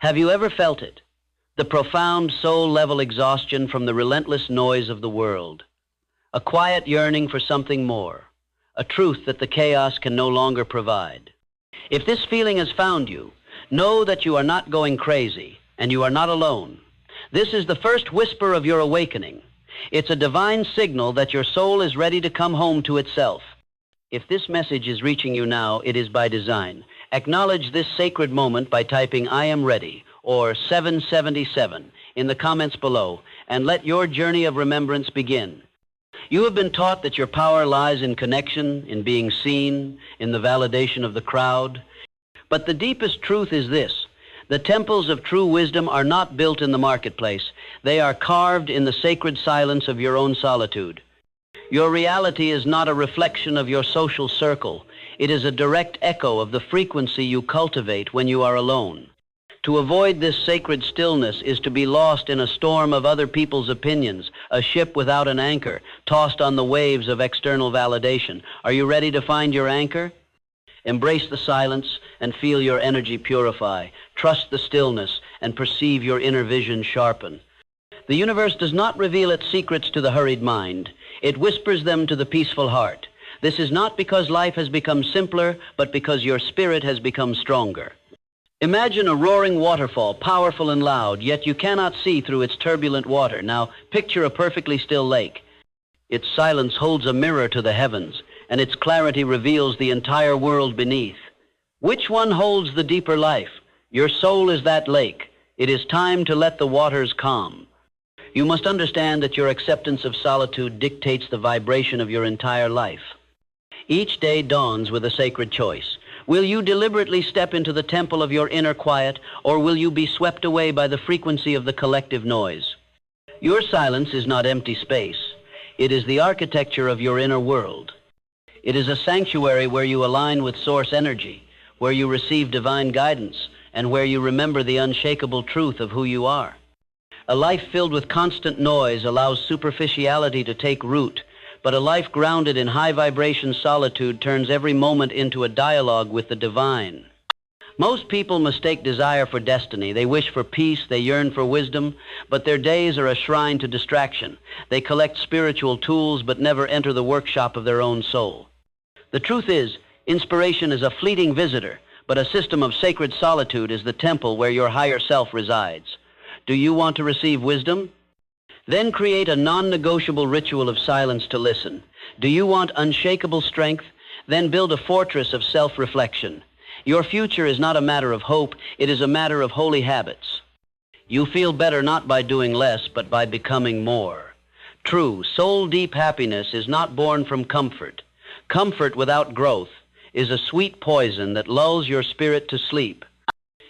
Have you ever felt it? The profound soul-level exhaustion from the relentless noise of the world. A quiet yearning for something more. A truth that the chaos can no longer provide. If this feeling has found you, know that you are not going crazy, and you are not alone. This is the first whisper of your awakening. It's a divine signal that your soul is ready to come home to itself. If this message is reaching you now, it is by design. Acknowledge this sacred moment by typing "I am ready" or 777 in the comments below, and let your journey of remembrance begin. You have been taught that your power lies in connection, in being seen, in the validation of the crowd. But the deepest truth is this: the temples of true wisdom are not built in the marketplace. They are carved in the sacred silence of your own solitude. Your reality is not a reflection of your social circle. It is a direct echo of the frequency you cultivate when you are alone. To avoid this sacred stillness is to be lost in a storm of other people's opinions, a ship without an anchor, tossed on the waves of external validation. Are you ready to find your anchor? Embrace the silence and feel your energy purify. Trust the stillness and perceive your inner vision sharpen. The universe does not reveal its secrets to the hurried mind. It whispers them to the peaceful heart. This is not because life has become simpler, but because your spirit has become stronger. Imagine a roaring waterfall, powerful and loud, yet you cannot see through its turbulent water. Now, picture a perfectly still lake. Its silence holds a mirror to the heavens, and its clarity reveals the entire world beneath. Which one holds the deeper life? Your soul is that lake. It is time to let the waters calm. You must understand that your acceptance of solitude dictates the vibration of your entire life. Each day dawns with a sacred choice. Will you deliberately step into the temple of your inner quiet, or will you be swept away by the frequency of the collective noise? Your silence is not empty space. It is the architecture of your inner world. It is a sanctuary where you align with source energy, where you receive divine guidance, and where you remember the unshakable truth of who you are. A life filled with constant noise allows superficiality to take root, but a life grounded in high-vibration solitude turns every moment into a dialogue with the divine. Most people mistake desire for destiny. They wish for peace, they yearn for wisdom, but their days are a shrine to distraction. They collect spiritual tools, but never enter the workshop of their own soul. The truth is, inspiration is a fleeting visitor, but a system of sacred solitude is the temple where your higher self resides. Do you want to receive wisdom? Then create a non-negotiable ritual of silence to listen. Do you want unshakable strength? Then build a fortress of self-reflection. Your future is not a matter of hope, it is a matter of holy habits. You feel better not by doing less, but by becoming more. True, soul-deep happiness is not born from comfort. Comfort without growth is a sweet poison that lulls your spirit to sleep.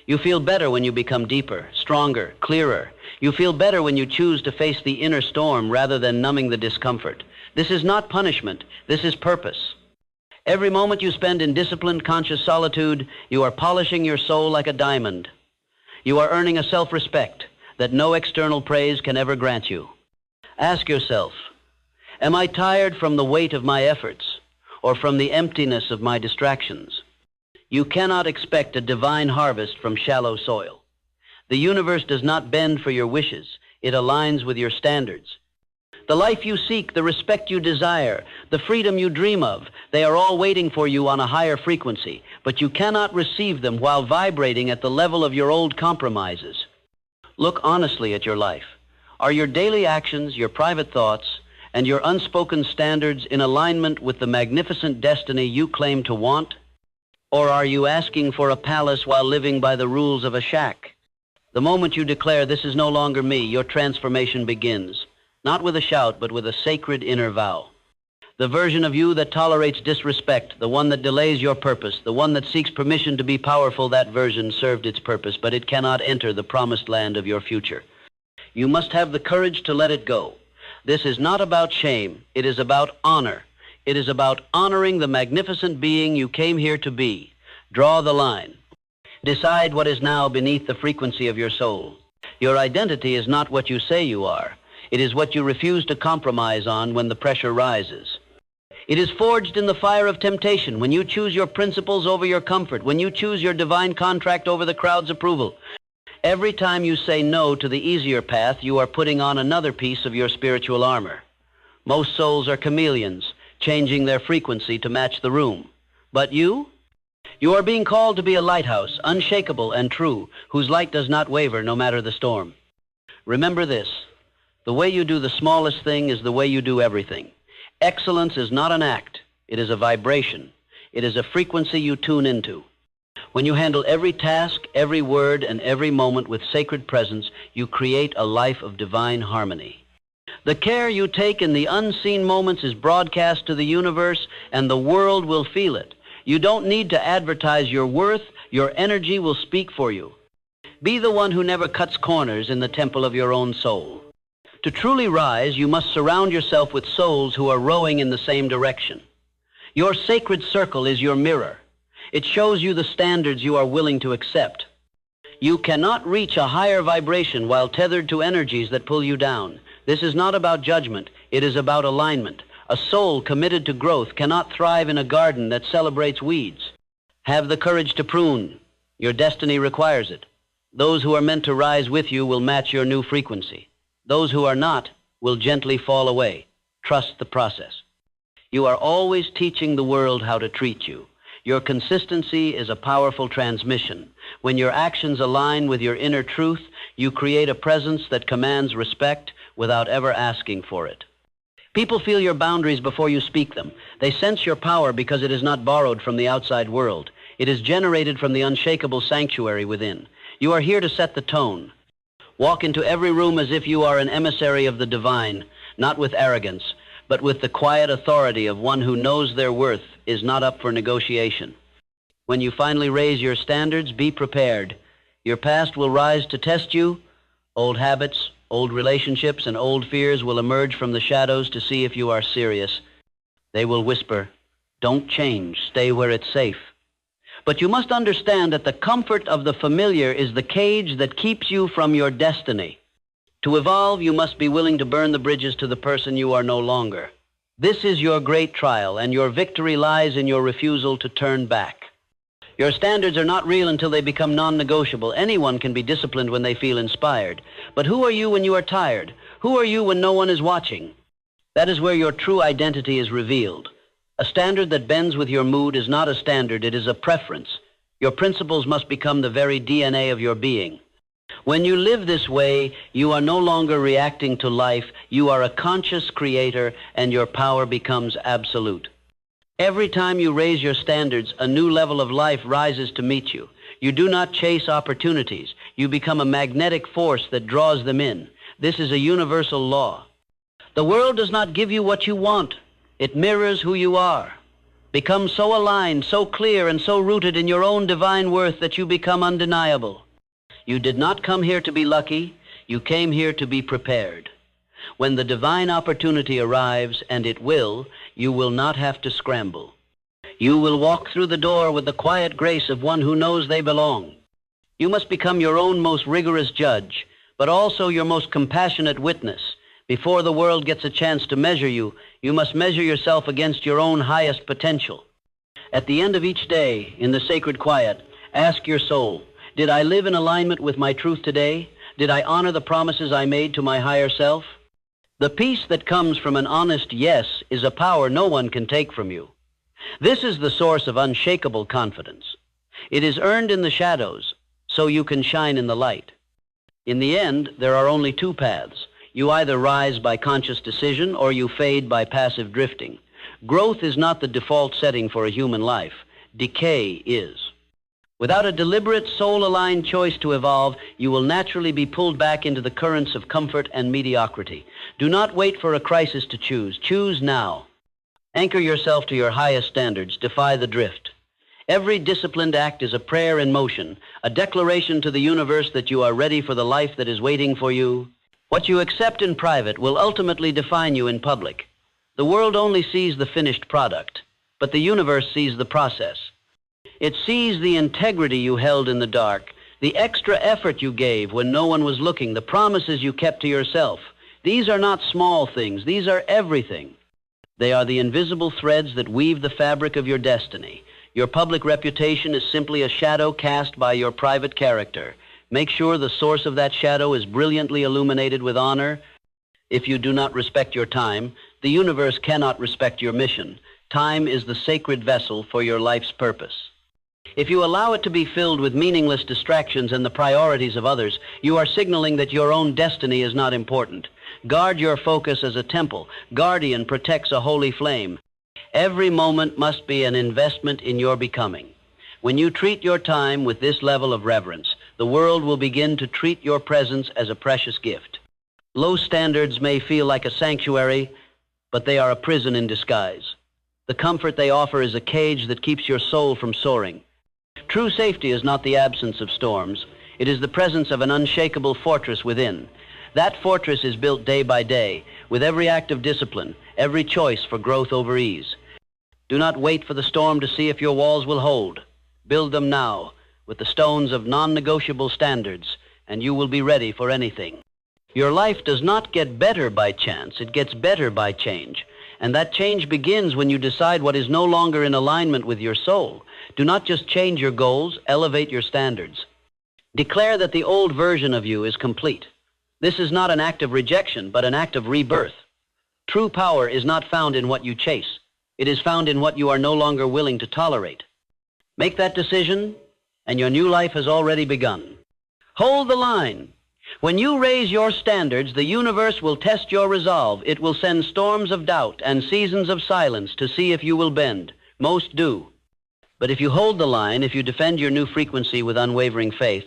You feel better when you become deeper, stronger, clearer. You feel better when you choose to face the inner storm rather than numbing the discomfort. This is not punishment. This is purpose. Every moment you spend in disciplined, conscious solitude, you are polishing your soul like a diamond. You are earning a self-respect that no external praise can ever grant you. Ask yourself, am I tired from the weight of my efforts or from the emptiness of my distractions? You cannot expect a divine harvest from shallow soil. The universe does not bend for your wishes. It aligns with your standards. The life you seek, the respect you desire, the freedom you dream of, they are all waiting for you on a higher frequency, but you cannot receive them while vibrating at the level of your old compromises. Look honestly at your life. Are your daily actions, your private thoughts, and your unspoken standards in alignment with the magnificent destiny you claim to want? Or are you asking for a palace while living by the rules of a shack? The moment you declare, "This is no longer me," your transformation begins. Not with a shout, but with a sacred inner vow. The version of you that tolerates disrespect, the one that delays your purpose, the one that seeks permission to be powerful, that version served its purpose, but it cannot enter the promised land of your future. You must have the courage to let it go. This is not about shame. It is about honor. It is about honoring the magnificent being you came here to be. Draw the line. Decide what is now beneath the frequency of your soul. Your identity is not what you say you are. It is what you refuse to compromise on when the pressure rises. It is forged in the fire of temptation when you choose your principles over your comfort, when you choose your divine contract over the crowd's approval. Every time you say no to the easier path, you are putting on another piece of your spiritual armor. Most souls are chameleons, changing their frequency to match the room. But you? You are being called to be a lighthouse, unshakable and true, whose light does not waver no matter the storm. Remember this: the way you do the smallest thing is the way you do everything. Excellence is not an act. It is a vibration. It is a frequency you tune into. When you handle every task, every word, and every moment with sacred presence, you create a life of divine harmony. The care you take in the unseen moments is broadcast to the universe, and the world will feel it. You don't need to advertise your worth. Your energy will speak for you. Be the one who never cuts corners in the temple of your own soul. To truly rise, you must surround yourself with souls who are rowing in the same direction. Your sacred circle is your mirror. It shows you the standards you are willing to accept. You cannot reach a higher vibration while tethered to energies that pull you down. This is not about judgment. It is about alignment. A soul committed to growth cannot thrive in a garden that celebrates weeds. Have the courage to prune. Your destiny requires it. Those who are meant to rise with you will match your new frequency. Those who are not will gently fall away. Trust the process. You are always teaching the world how to treat you. Your consistency is a powerful transmission. When your actions align with your inner truth, you create a presence that commands respect without ever asking for it. People feel your boundaries before you speak them. They sense your power because it is not borrowed from the outside world. It is generated from the unshakable sanctuary within. You are here to set the tone. Walk into every room as if you are an emissary of the divine, not with arrogance, but with the quiet authority of one who knows their worth is not up for negotiation. When you finally raise your standards, be prepared. Your past will rise to test you. Old habits, old relationships, and old fears will emerge from the shadows to see if you are serious. They will whisper, "Don't change, stay where it's safe." But you must understand that the comfort of the familiar is the cage that keeps you from your destiny. To evolve, you must be willing to burn the bridges to the person you are no longer. This is your great trial, and your victory lies in your refusal to turn back. Your standards are not real until they become non-negotiable. Anyone can be disciplined when they feel inspired. But who are you when you are tired? Who are you when no one is watching? That is where your true identity is revealed. A standard that bends with your mood is not a standard, it is a preference. Your principles must become the very DNA of your being. When you live this way, you are no longer reacting to life. You are a conscious creator, and your power becomes absolute. Every time you raise your standards, a new level of life rises to meet you. You do not chase opportunities. You become a magnetic force that draws them in. This is a universal law. The world does not give you what you want. It mirrors who you are. Become so aligned, so clear, and so rooted in your own divine worth that you become undeniable. You did not come here to be lucky. You came here to be prepared. When the divine opportunity arrives, and it will not have to scramble. You will walk through the door with the quiet grace of one who knows they belong. You must become your own most rigorous judge, but also your most compassionate witness. Before the world gets a chance to measure you, you must measure yourself against your own highest potential. At the end of each day, in the sacred quiet, ask your soul, did I live in alignment with my truth today? Did I honor the promises I made to my higher self? The peace that comes from an honest yes is a power no one can take from you. This is the source of unshakable confidence. It is earned in the shadows, so you can shine in the light. In the end, there are only two paths. You either rise by conscious decision or you fade by passive drifting. Growth is not the default setting for a human life. Decay is. Without a deliberate, soul-aligned choice to evolve, you will naturally be pulled back into the currents of comfort and mediocrity. Do not wait for a crisis to choose. Choose now. Anchor yourself to your highest standards. Defy the drift. Every disciplined act is a prayer in motion, a declaration to the universe that you are ready for the life that is waiting for you. What you accept in private will ultimately define you in public. The world only sees the finished product, but the universe sees the process. It sees the integrity you held in the dark, the extra effort you gave when no one was looking, the promises you kept to yourself. These are not small things. These are everything. They are the invisible threads that weave the fabric of your destiny. Your public reputation is simply a shadow cast by your private character. Make sure the source of that shadow is brilliantly illuminated with honor. If you do not respect your time, the universe cannot respect your mission. Time is the sacred vessel for your life's purpose. If you allow it to be filled with meaningless distractions and the priorities of others, you are signaling that your own destiny is not important. Guard your focus as a temple. Guardian protects a holy flame. Every moment must be an investment in your becoming. When you treat your time with this level of reverence, the world will begin to treat your presence as a precious gift. Low standards may feel like a sanctuary, but they are a prison in disguise. The comfort they offer is a cage that keeps your soul from soaring. True safety is not the absence of storms. It is the presence of an unshakable fortress within. That fortress is built day by day, with every act of discipline, every choice for growth over ease. Do not wait for the storm to see if your walls will hold. Build them now, with the stones of non-negotiable standards, and you will be ready for anything. Your life does not get better by chance, it gets better by change. And that change begins when you decide what is no longer in alignment with your soul. Do not just change your goals, elevate your standards. Declare that the old version of you is complete. This is not an act of rejection, but an act of rebirth. True power is not found in what you chase. It is found in what you are no longer willing to tolerate. Make that decision, and your new life has already begun. Hold the line. When you raise your standards, the universe will test your resolve. It will send storms of doubt and seasons of silence to see if you will bend. Most do. But if you hold the line, if you defend your new frequency with unwavering faith,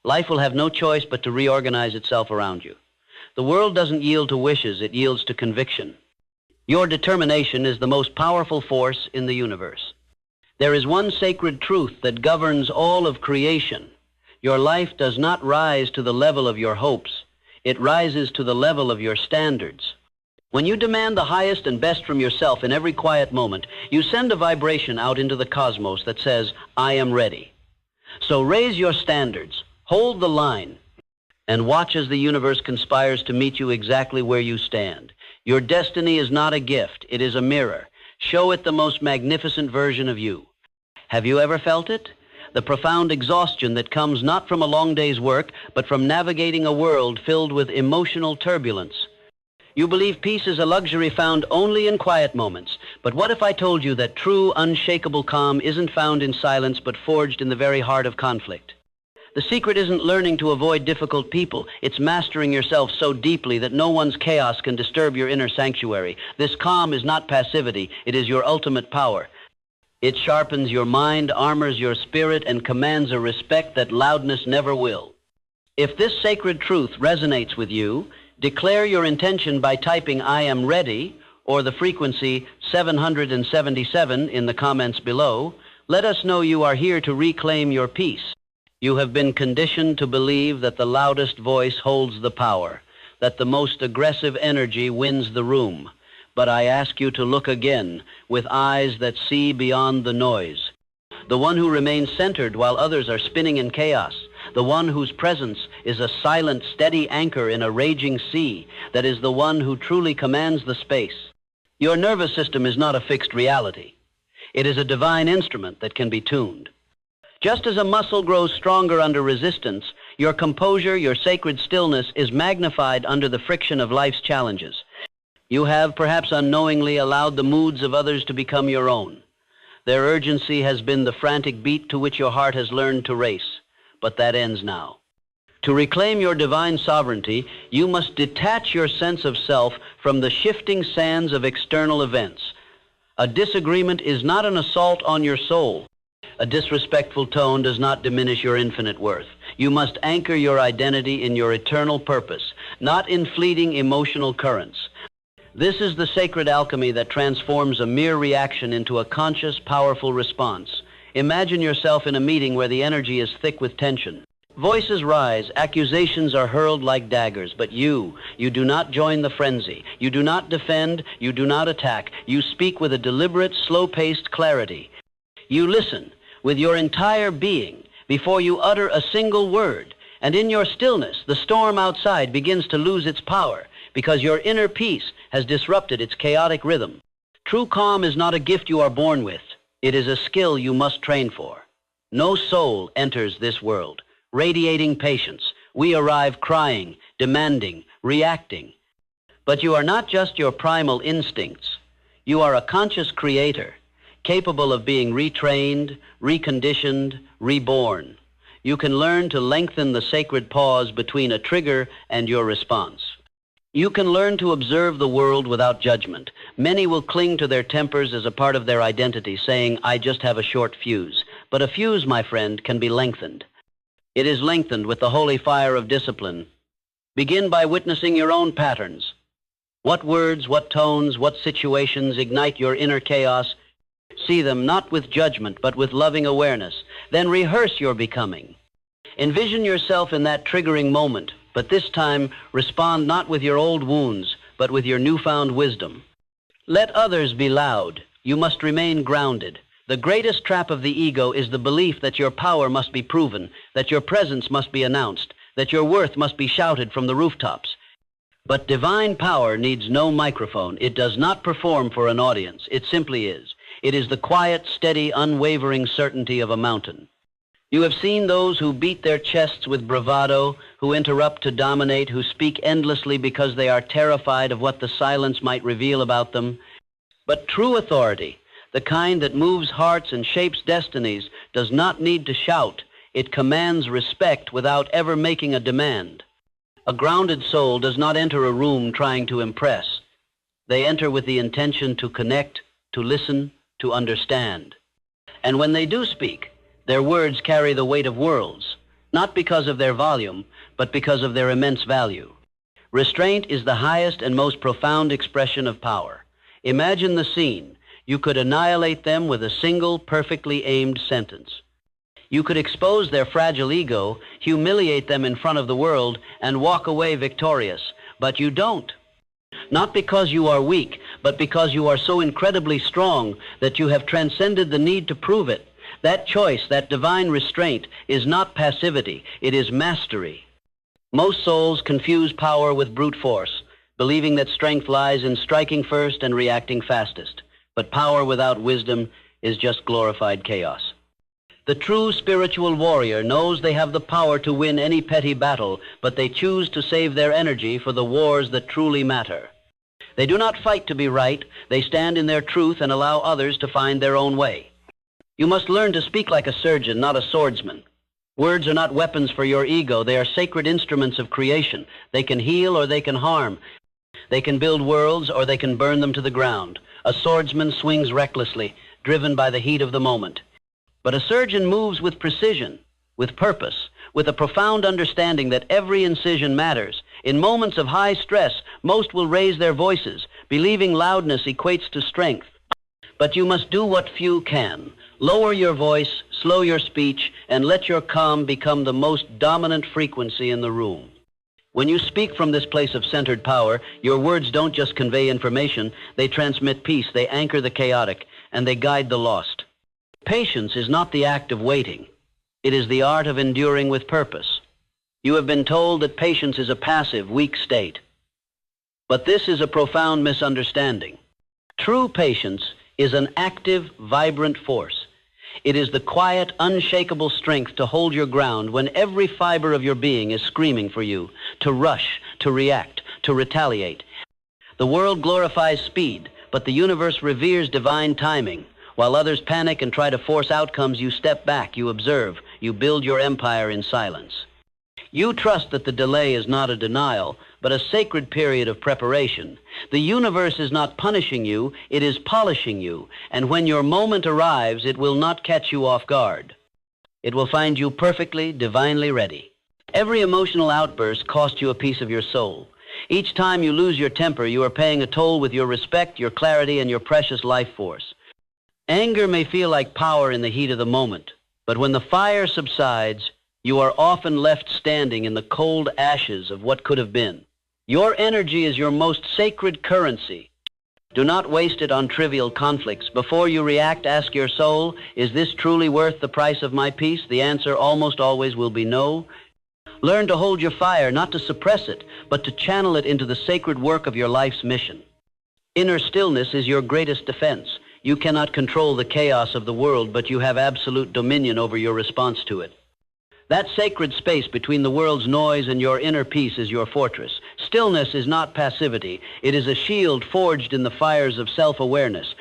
life will have no choice but to reorganize itself around you. The world doesn't yield to wishes, it yields to conviction. Your determination is the most powerful force in the universe. There is one sacred truth that governs all of creation. Your life does not rise to the level of your hopes. It rises to the level of your standards. When you demand the highest and best from yourself in every quiet moment, you send a vibration out into the cosmos that says, I am ready. So raise your standards, hold the line, and watch as the universe conspires to meet you exactly where you stand. Your destiny is not a gift, it is a mirror. Show it the most magnificent version of you. Have you ever felt it? The profound exhaustion that comes not from a long day's work, but from navigating a world filled with emotional turbulence. You believe peace is a luxury found only in quiet moments. But what if I told you that true, unshakable calm isn't found in silence, but forged in the very heart of conflict? The secret isn't learning to avoid difficult people. It's mastering yourself so deeply that no one's chaos can disturb your inner sanctuary. This calm is not passivity. It is your ultimate power. It sharpens your mind, armors your spirit, and commands a respect that loudness never will. If this sacred truth resonates with you, declare your intention by typing I am ready or the frequency 777 in the comments below. Let us know you are here to reclaim your peace. You have been conditioned to believe that the loudest voice holds the power, that the most aggressive energy wins the room. But I ask you to look again with eyes that see beyond the noise. The one who remains centered while others are spinning in chaos. The one whose presence is a silent, steady anchor in a raging sea. That is the one who truly commands the space. Your nervous system is not a fixed reality. It is a divine instrument that can be tuned. Just as a muscle grows stronger under resistance, your composure, your sacred stillness is magnified under the friction of life's challenges. You have, perhaps unknowingly, allowed the moods of others to become your own. Their urgency has been the frantic beat to which your heart has learned to race, but that ends now. To reclaim your divine sovereignty, you must detach your sense of self from the shifting sands of external events. A disagreement is not an assault on your soul. A disrespectful tone does not diminish your infinite worth. You must anchor your identity in your eternal purpose, not in fleeting emotional currents. This is the sacred alchemy that transforms a mere reaction into a conscious, powerful response. Imagine yourself in a meeting where the energy is thick with tension. Voices rise, accusations are hurled like daggers, but you do not join the frenzy. You do not defend, you do not attack. You speak with a deliberate, slow-paced clarity. You listen with your entire being before you utter a single word. And in your stillness, the storm outside begins to lose its power, because your inner peace has disrupted its chaotic rhythm. True calm is not a gift you are born with. It is a skill you must train for. No soul enters this world radiating patience. We arrive crying, demanding, reacting. But you are not just your primal instincts. You are a conscious creator, capable of being retrained, reconditioned, reborn. You can learn to lengthen the sacred pause between a trigger and your response. You can learn to observe the world without judgment. Many will cling to their tempers as a part of their identity, saying, "I just have a short fuse." But a fuse, my friend, can be lengthened. It is lengthened with the holy fire of discipline. Begin by witnessing your own patterns. What words, what tones, what situations ignite your inner chaos? See them not with judgment, but with loving awareness. Then rehearse your becoming. Envision yourself in that triggering moment, but this time respond not with your old wounds, but with your newfound wisdom. Let others be loud. You must remain grounded. The greatest trap of the ego is the belief that your power must be proven, that your presence must be announced, that your worth must be shouted from the rooftops. But divine power needs no microphone. It does not perform for an audience. It simply is. It is the quiet, steady, unwavering certainty of a mountain. You have seen those who beat their chests with bravado, who interrupt to dominate, who speak endlessly because they are terrified of what the silence might reveal about them. But true authority, the kind that moves hearts and shapes destinies, does not need to shout. It commands respect without ever making a demand. A grounded soul does not enter a room trying to impress. They enter with the intention to connect, to listen, to understand. And when they do speak, their words carry the weight of worlds, not because of their volume, but because of their immense value. Restraint is the highest and most profound expression of power. Imagine the scene. You could annihilate them with a single, perfectly aimed sentence. You could expose their fragile ego, humiliate them in front of the world, and walk away victorious. But you don't. Not because you are weak, but because you are so incredibly strong that you have transcended the need to prove it. That choice, that divine restraint, is not passivity. It is mastery. Most souls confuse power with brute force, believing that strength lies in striking first and reacting fastest. But power without wisdom is just glorified chaos. The true spiritual warrior knows they have the power to win any petty battle, but they choose to save their energy for the wars that truly matter. They do not fight to be right. They stand in their truth and allow others to find their own way. You must learn to speak like a surgeon, not a swordsman. Words are not weapons for your ego. They are sacred instruments of creation. They can heal or they can harm. They can build worlds or they can burn them to the ground. A swordsman swings recklessly, driven by the heat of the moment. But a surgeon moves with precision, with purpose, with a profound understanding that every incision matters. In moments of high stress, most will raise their voices, believing loudness equates to strength. But you must do what few can. Lower your voice, slow your speech, and let your calm become the most dominant frequency in the room. When you speak from this place of centered power, your words don't just convey information, they transmit peace, they anchor the chaotic, and they guide the lost. Patience is not the act of waiting. It is the art of enduring with purpose. You have been told that patience is a passive, weak state. But this is a profound misunderstanding. True patience is an active, vibrant force. It is the quiet, unshakable strength to hold your ground when every fiber of your being is screaming for you, to rush, to react, to retaliate. The world glorifies speed, but the universe reveres divine timing. While others panic and try to force outcomes, you step back, you observe, you build your empire in silence. You trust that the delay is not a denial, but a sacred period of preparation. The universe is not punishing you, it is polishing you, and when your moment arrives, it will not catch you off guard. It will find you perfectly, divinely ready. Every emotional outburst costs you a piece of your soul. Each time you lose your temper, you are paying a toll with your respect, your clarity, and your precious life force. Anger may feel like power in the heat of the moment, but when the fire subsides, you are often left standing in the cold ashes of what could have been. Your energy is your most sacred currency. Do not waste it on trivial conflicts. Before you react, ask your soul, is this truly worth the price of my peace? The answer almost always will be no. Learn to hold your fire, not to suppress it, but to channel it into the sacred work of your life's mission. Inner stillness is your greatest defense. You cannot control the chaos of the world, but you have absolute dominion over your response to it. That sacred space between the world's noise and your inner peace is your fortress. Stillness is not passivity. It is a shield forged in the fires of self-awareness.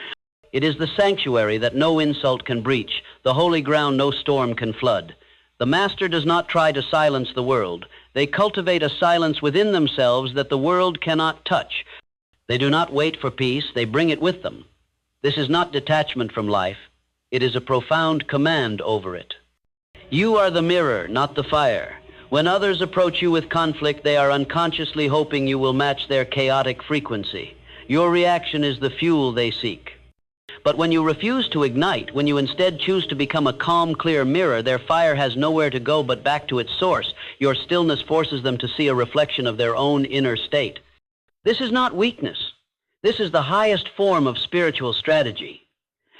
It is the sanctuary that no insult can breach, the holy ground no storm can flood. The master does not try to silence the world. They cultivate a silence within themselves that the world cannot touch. They do not wait for peace, they bring it with them. This is not detachment from life. It is a profound command over it. You are the mirror, not the fire. When others approach you with conflict, they are unconsciously hoping you will match their chaotic frequency. Your reaction is the fuel they seek. But when you refuse to ignite, when you instead choose to become a calm, clear mirror, their fire has nowhere to go but back to its source. Your stillness forces them to see a reflection of their own inner state. This is not weakness. This is the highest form of spiritual strategy.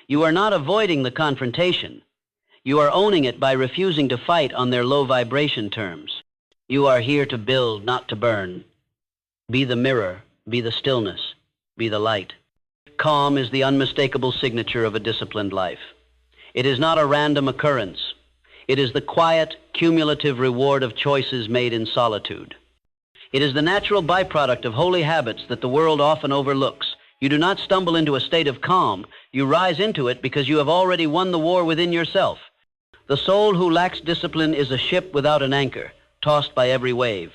You are not avoiding the confrontation. You are owning it by refusing to fight on their low vibration terms. You are here to build, not to burn. Be the mirror, be the stillness, be the light. Calm is the unmistakable signature of a disciplined life. It is not a random occurrence. It is the quiet, cumulative reward of choices made in solitude. It is the natural byproduct of holy habits that the world often overlooks. You do not stumble into a state of calm. You rise into it because you have already won the war within yourself. The soul who lacks discipline is a ship without an anchor, tossed by every wave.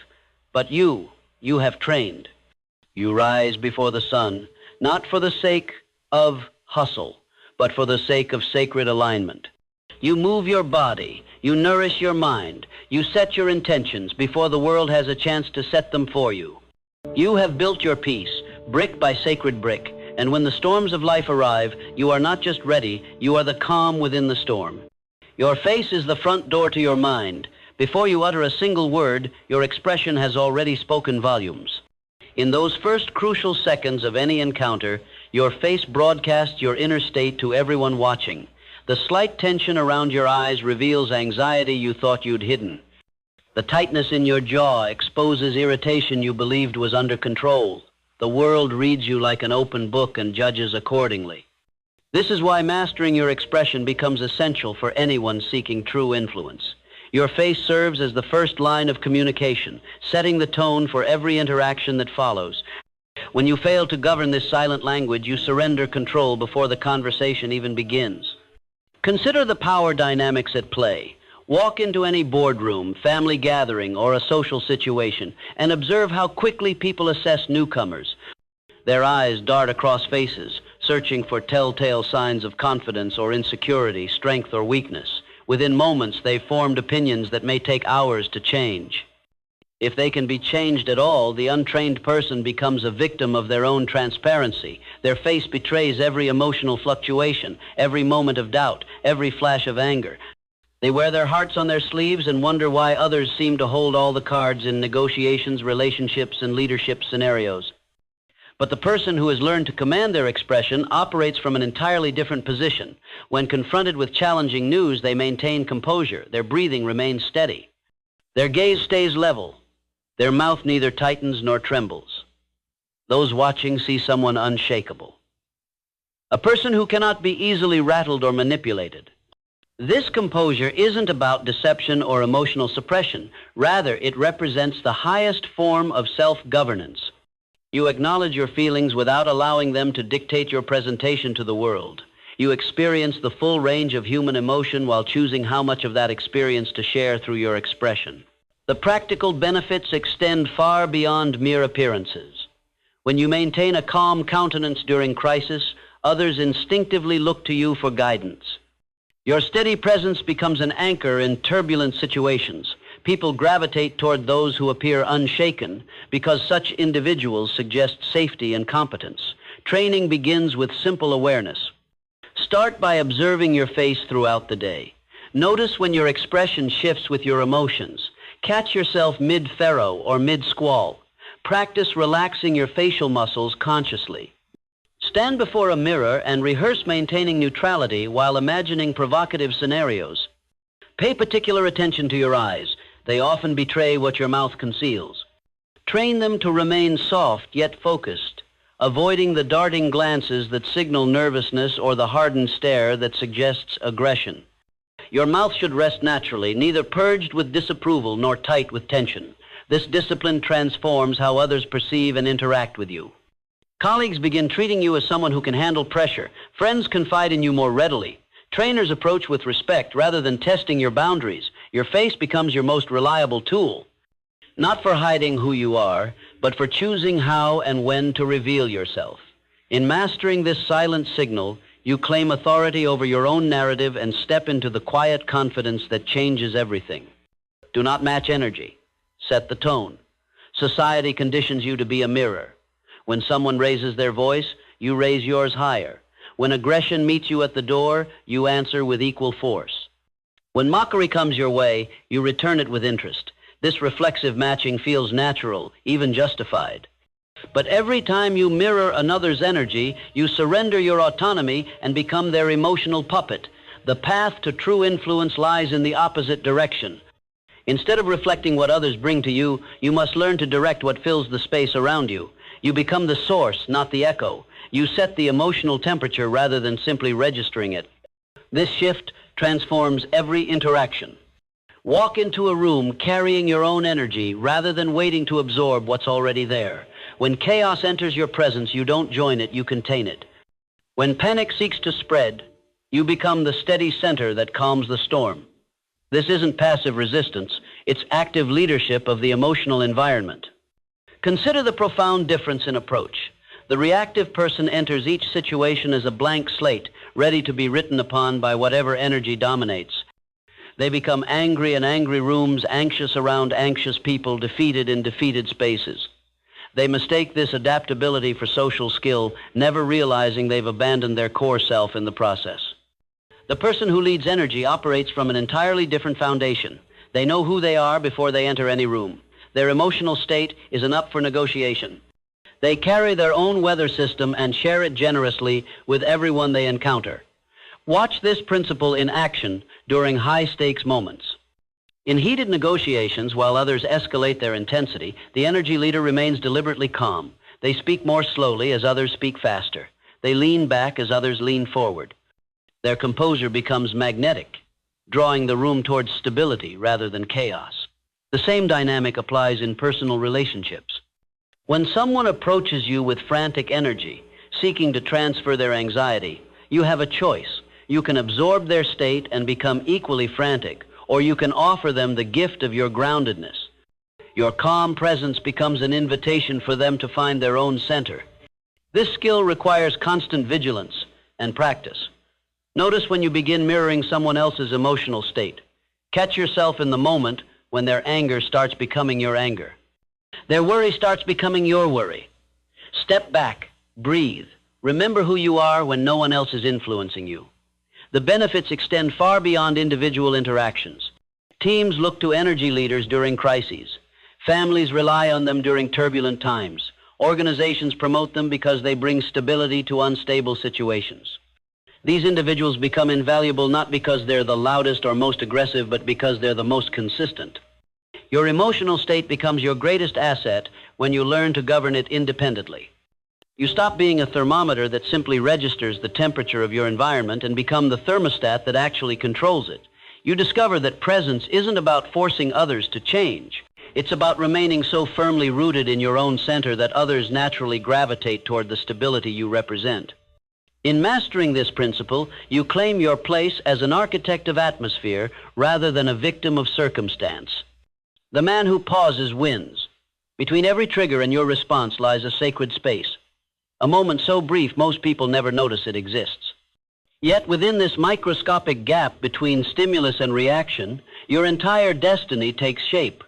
But you have trained. You rise before the sun, not for the sake of hustle, but for the sake of sacred alignment. You move your body, you nourish your mind, you set your intentions before the world has a chance to set them for you. You have built your peace, brick by sacred brick, and when the storms of life arrive, you are not just ready, you are the calm within the storm. Your face is the front door to your mind. Before you utter a single word, your expression has already spoken volumes. In those first crucial seconds of any encounter, your face broadcasts your inner state to everyone watching. The slight tension around your eyes reveals anxiety you thought you'd hidden. The tightness in your jaw exposes irritation you believed was under control. The world reads you like an open book and judges accordingly. This is why mastering your expression becomes essential for anyone seeking true influence. Your face serves as the first line of communication, setting the tone for every interaction that follows. When you fail to govern this silent language, you surrender control before the conversation even begins. Consider the power dynamics at play. Walk into any boardroom, family gathering, or a social situation, and observe how quickly people assess newcomers. Their eyes dart across faces, searching for telltale signs of confidence or insecurity, strength or weakness. Within moments, they've formed opinions that may take hours to change. If they can be changed at all, the untrained person becomes a victim of their own transparency. Their face betrays every emotional fluctuation, every moment of doubt, every flash of anger. They wear their hearts on their sleeves and wonder why others seem to hold all the cards in negotiations, relationships, and leadership scenarios. But the person who has learned to command their expression operates from an entirely different position. When confronted with challenging news, they maintain composure. Their breathing remains steady. Their gaze stays level. Their mouth neither tightens nor trembles. Those watching see someone unshakable. A person who cannot be easily rattled or manipulated. This composure isn't about deception or emotional suppression. Rather, it represents the highest form of self-governance. You acknowledge your feelings without allowing them to dictate your presentation to the world. You experience the full range of human emotion while choosing how much of that experience to share through your expression. The practical benefits extend far beyond mere appearances. When you maintain a calm countenance during crisis, others instinctively look to you for guidance. Your steady presence becomes an anchor in turbulent situations. People gravitate toward those who appear unshaken because such individuals suggest safety and competence. Training begins with simple awareness. Start by observing your face throughout the day. Notice when your expression shifts with your emotions. Catch yourself mid-furrow or mid-squall. Practice relaxing your facial muscles consciously. Stand before a mirror and rehearse maintaining neutrality while imagining provocative scenarios. Pay particular attention to your eyes. They often betray what your mouth conceals. Train them to remain soft yet focused, avoiding the darting glances that signal nervousness or the hardened stare that suggests aggression. Your mouth should rest naturally, neither purged with disapproval nor tight with tension. This discipline transforms how others perceive and interact with you. Colleagues begin treating you as someone who can handle pressure. Friends confide in you more readily. Trainers approach with respect rather than testing your boundaries. Your face becomes your most reliable tool, not for hiding who you are, but for choosing how and when to reveal yourself. In mastering this silent signal, you claim authority over your own narrative and step into the quiet confidence that changes everything. Do not match energy. Set the tone. Society conditions you to be a mirror. When someone raises their voice, you raise yours higher. When aggression meets you at the door, you answer with equal force. When mockery comes your way, you return it with interest. This reflexive matching feels natural, even justified. But every time you mirror another's energy, you surrender your autonomy and become their emotional puppet. The path to true influence lies in the opposite direction. Instead of reflecting what others bring to you, you must learn to direct what fills the space around you. You become the source, not the echo. You set the emotional temperature rather than simply registering it. This shift transforms every interaction. Walk into a room carrying your own energy rather than waiting to absorb what's already there. When chaos enters your presence, you don't join it, you contain it. When panic seeks to spread, you become the steady center that calms the storm. This isn't passive resistance, it's active leadership of the emotional environment. Consider the profound difference in approach. The reactive person enters each situation as a blank slate, ready to be written upon by whatever energy dominates. They become angry in angry rooms, anxious around anxious people, defeated in defeated spaces. They mistake this adaptability for social skill, never realizing they've abandoned their core self in the process. The person who leads energy operates from an entirely different foundation. They know who they are before they enter any room. Their emotional state isn't up for negotiation. They carry their own weather system and share it generously with everyone they encounter. Watch this principle in action during high-stakes moments. In heated negotiations, while others escalate their intensity, the energy leader remains deliberately calm. They speak more slowly as others speak faster. They lean back as others lean forward. Their composure becomes magnetic, drawing the room towards stability rather than chaos. The same dynamic applies in personal relationships. When someone approaches you with frantic energy, seeking to transfer their anxiety, you have a choice. You can absorb their state and become equally frantic, or you can offer them the gift of your groundedness. Your calm presence becomes an invitation for them to find their own center. This skill requires constant vigilance and practice. Notice when you begin mirroring someone else's emotional state. Catch yourself in the moment when their anger starts becoming your anger. Their worry starts becoming your worry. Step back, breathe. Remember who you are when no one else is influencing you. The benefits extend far beyond individual interactions. Teams look to energy leaders during crises. Families rely on them during turbulent times. Organizations promote them because they bring stability to unstable situations. These individuals become invaluable not because they're the loudest or most aggressive, but because they're the most consistent. Your emotional state becomes your greatest asset when you learn to govern it independently. You stop being a thermometer that simply registers the temperature of your environment and become the thermostat that actually controls it. You discover that presence isn't about forcing others to change. It's about remaining so firmly rooted in your own center that others naturally gravitate toward the stability you represent. In mastering this principle, you claim your place as an architect of atmosphere rather than a victim of circumstance. The man who pauses wins. Between every trigger and your response lies a sacred space. A moment so brief most people never notice it exists. Yet within this microscopic gap between stimulus and reaction, your entire destiny takes shape.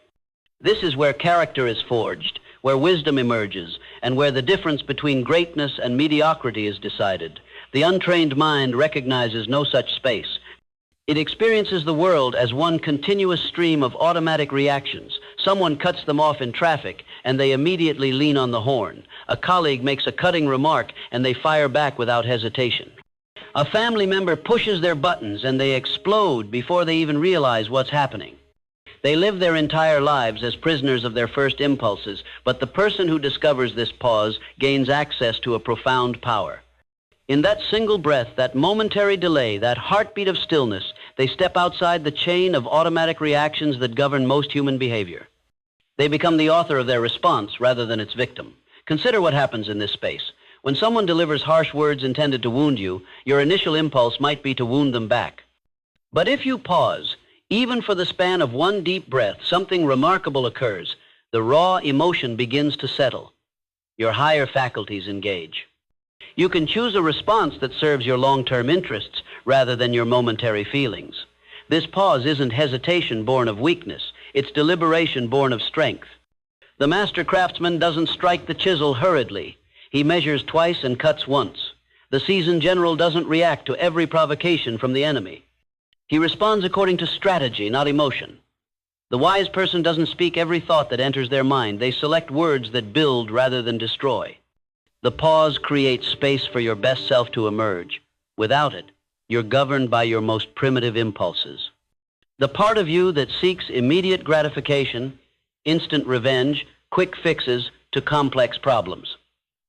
This is where character is forged, where wisdom emerges, and where the difference between greatness and mediocrity is decided. The untrained mind recognizes no such space. It experiences the world as one continuous stream of automatic reactions. Someone cuts them off in traffic, and they immediately lean on the horn. A colleague makes a cutting remark, and they fire back without hesitation. A family member pushes their buttons, and they explode before they even realize what's happening. They live their entire lives as prisoners of their first impulses, but the person who discovers this pause gains access to a profound power. In that single breath, that momentary delay, that heartbeat of stillness, They step outside the chain of automatic reactions that govern most human behavior. They become the author of their response rather than its victim. Consider what happens in this space. When someone delivers harsh words intended to wound you, your initial impulse might be to wound them back. But if you pause, even for the span of one deep breath, something remarkable occurs. The raw emotion begins to settle. Your higher faculties engage. You can choose a response that serves your long-term interests rather than your momentary feelings. This pause isn't hesitation born of weakness. It's deliberation born of strength. The master craftsman doesn't strike the chisel hurriedly. He measures twice and cuts once. The seasoned general doesn't react to every provocation from the enemy. He responds according to strategy, not emotion. The wise person doesn't speak every thought that enters their mind. They select words that build rather than destroy. The pause creates space for your best self to emerge. Without it, you're governed by your most primitive impulses. The part of you that seeks immediate gratification, instant revenge, quick fixes to complex problems.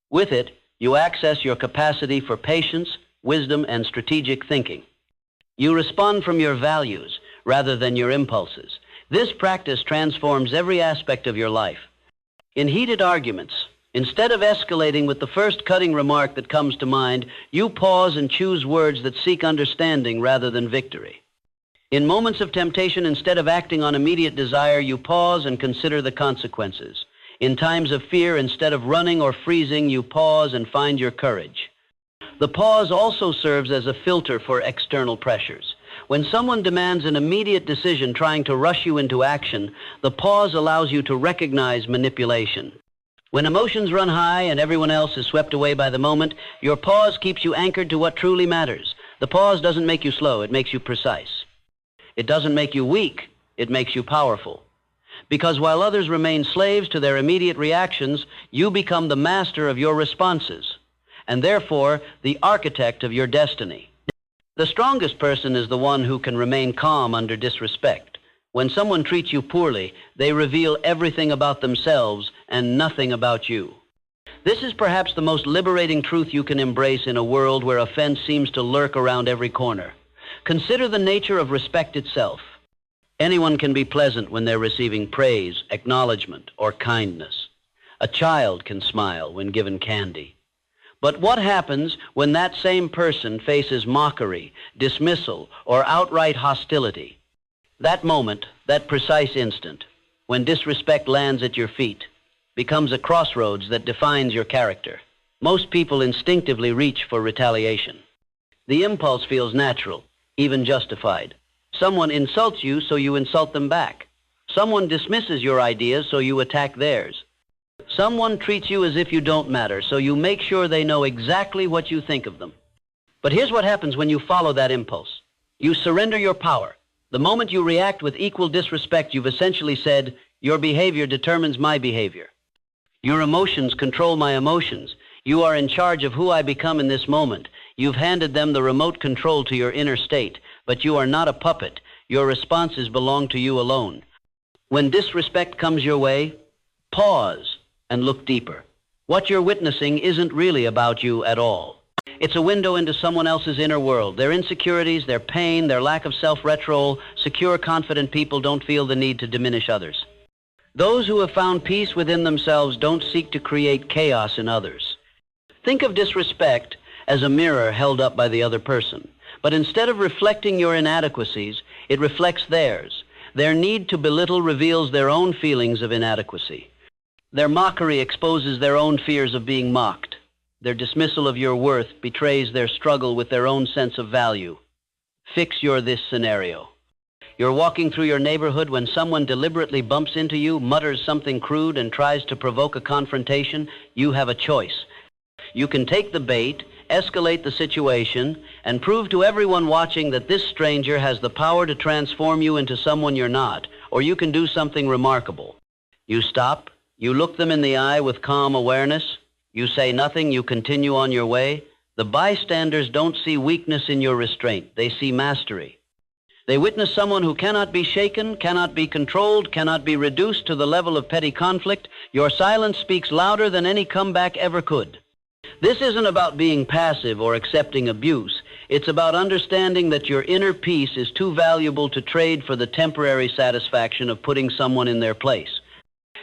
With it, you access your capacity for patience, wisdom, and strategic thinking. You respond from your values rather than your impulses. This practice transforms every aspect of your life. In heated arguments, instead of escalating with the first cutting remark that comes to mind, you pause and choose words that seek understanding rather than victory. In moments of temptation, instead of acting on immediate desire, you pause and consider the consequences. In times of fear, instead of running or freezing, you pause and find your courage. The pause also serves as a filter for external pressures. When someone demands an immediate decision trying to rush you into action, the pause allows you to recognize manipulation. When emotions run high and everyone else is swept away by the moment, your pause keeps you anchored to what truly matters. The pause doesn't make you slow, it makes you precise. It doesn't make you weak, it makes you powerful. Because while others remain slaves to their immediate reactions, you become the master of your responses, and therefore the architect of your destiny. The strongest person is the one who can remain calm under disrespect. When someone treats you poorly, they reveal everything about themselves and nothing about you. This is perhaps the most liberating truth you can embrace in a world where offense seems to lurk around every corner. Consider the nature of respect itself. Anyone can be pleasant when they're receiving praise, acknowledgement, or kindness. A child can smile when given candy. But what happens when that same person faces mockery, dismissal, or outright hostility? That moment, that precise instant, when disrespect lands at your feet, becomes a crossroads that defines your character. Most people instinctively reach for retaliation. The impulse feels natural, even justified. Someone insults you, so you insult them back. Someone dismisses your ideas, so you attack theirs. Someone treats you as if you don't matter, so you make sure they know exactly what you think of them. But here's what happens when you follow that impulse. You surrender your power. The moment you react with equal disrespect, you've essentially said, your behavior determines my behavior. Your emotions control my emotions. You are in charge of who I become in this moment. You've handed them the remote control to your inner state, but you are not a puppet. Your responses belong to you alone. When disrespect comes your way, pause and look deeper. What you're witnessing isn't really about you at all. It's a window into someone else's inner world. Their insecurities, their pain, their lack of self-retrol. Secure, confident people don't feel the need to diminish others. Those who have found peace within themselves don't seek to create chaos in others. Think of disrespect as a mirror held up by the other person. But instead of reflecting your inadequacies, it reflects theirs. Their need to belittle reveals their own feelings of inadequacy. Their mockery exposes their own fears of being mocked. Their dismissal of your worth betrays their struggle with their own sense of value. Fix this scenario. You're walking through your neighborhood when someone deliberately bumps into you, mutters something crude, and tries to provoke a confrontation. You have a choice. You can take the bait, escalate the situation, and prove to everyone watching that this stranger has the power to transform you into someone you're not, or you can do something remarkable. You stop, you look them in the eye with calm awareness, you say nothing, you continue on your way. The bystanders don't see weakness in your restraint, they see mastery. They witness someone who cannot be shaken, cannot be controlled, cannot be reduced to the level of petty conflict. Your silence speaks louder than any comeback ever could. This isn't about being passive or accepting abuse. It's about understanding that your inner peace is too valuable to trade for the temporary satisfaction of putting someone in their place.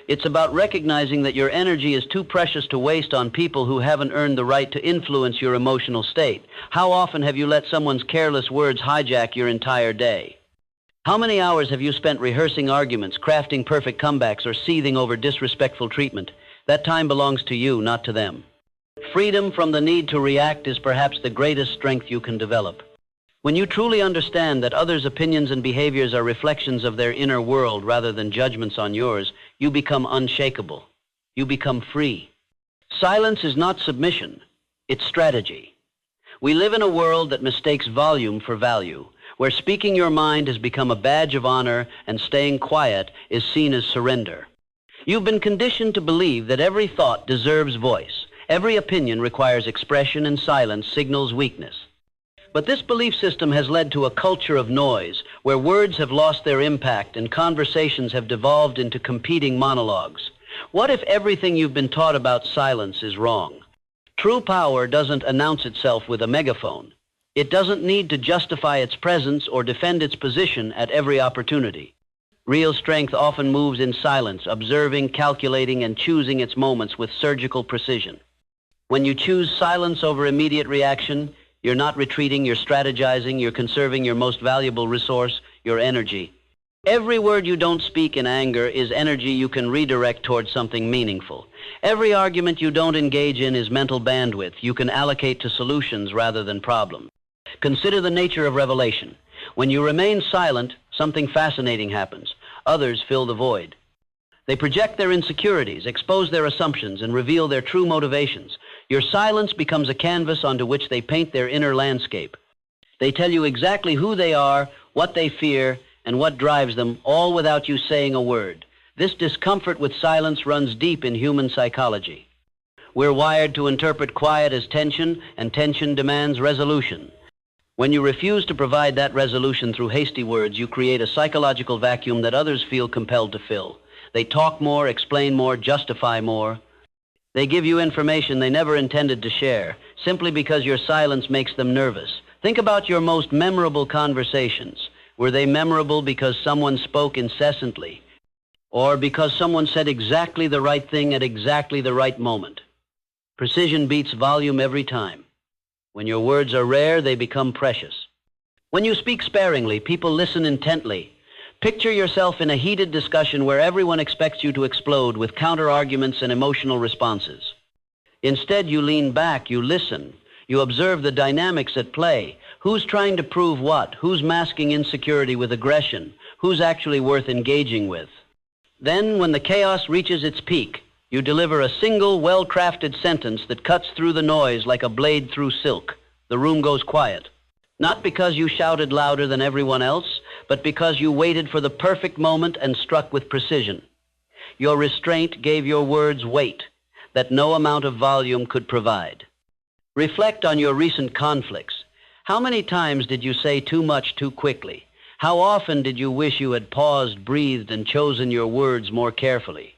It's about recognizing that your energy is too precious to waste on people who haven't earned the right to influence your emotional state. How often have you let someone's careless words hijack your entire day? How many hours have you spent rehearsing arguments, crafting perfect comebacks, or seething over disrespectful treatment? That time belongs to you, not to them. Freedom from the need to react is perhaps the greatest strength you can develop. When you truly understand that others' opinions and behaviors are reflections of their inner world rather than judgments on yours, you become unshakable. You become free. Silence is not submission, it's strategy. We live in a world that mistakes volume for value, where speaking your mind has become a badge of honor and staying quiet is seen as surrender. You've been conditioned to believe that every thought deserves voice. Every opinion requires expression, and silence signals weakness. But this belief system has led to a culture of noise, where words have lost their impact and conversations have devolved into competing monologues. What if everything you've been taught about silence is wrong? True power doesn't announce itself with a megaphone. It doesn't need to justify its presence or defend its position at every opportunity. Real strength often moves in silence, observing, calculating, and choosing its moments with surgical precision. When you choose silence over immediate reaction, you're not retreating, you're strategizing, you're conserving your most valuable resource, your energy. Every word you don't speak in anger is energy you can redirect towards something meaningful. Every argument you don't engage in is mental bandwidth you can allocate to solutions rather than problems. Consider the nature of revelation. When you remain silent, something fascinating happens. Others fill the void. They project their insecurities, expose their assumptions, and reveal their true motivations. Your silence becomes a canvas onto which they paint their inner landscape. They tell you exactly who they are, what they fear, and what drives them, all without you saying a word. This discomfort with silence runs deep in human psychology. We're wired to interpret quiet as tension, and tension demands resolution. When you refuse to provide that resolution through hasty words, you create a psychological vacuum that others feel compelled to fill. They talk more, explain more, justify more. They give you information they never intended to share, simply because your silence makes them nervous. Think about your most memorable conversations. Were they memorable because someone spoke incessantly, or because someone said exactly the right thing at exactly the right moment? Precision beats volume every time. When your words are rare, they become precious. When you speak sparingly, people listen intently. Picture yourself in a heated discussion where everyone expects you to explode with counter-arguments and emotional responses. Instead, you lean back, you listen, you observe the dynamics at play. Who's trying to prove what? Who's masking insecurity with aggression? Who's actually worth engaging with? Then, when the chaos reaches its peak, you deliver a single, well-crafted sentence that cuts through the noise like a blade through silk. The room goes quiet. Not because you shouted louder than everyone else, but because you waited for the perfect moment and struck with precision. Your restraint gave your words weight that no amount of volume could provide. Reflect on your recent conflicts. How many times did you say too much too quickly? How often did you wish you had paused, breathed, and chosen your words more carefully?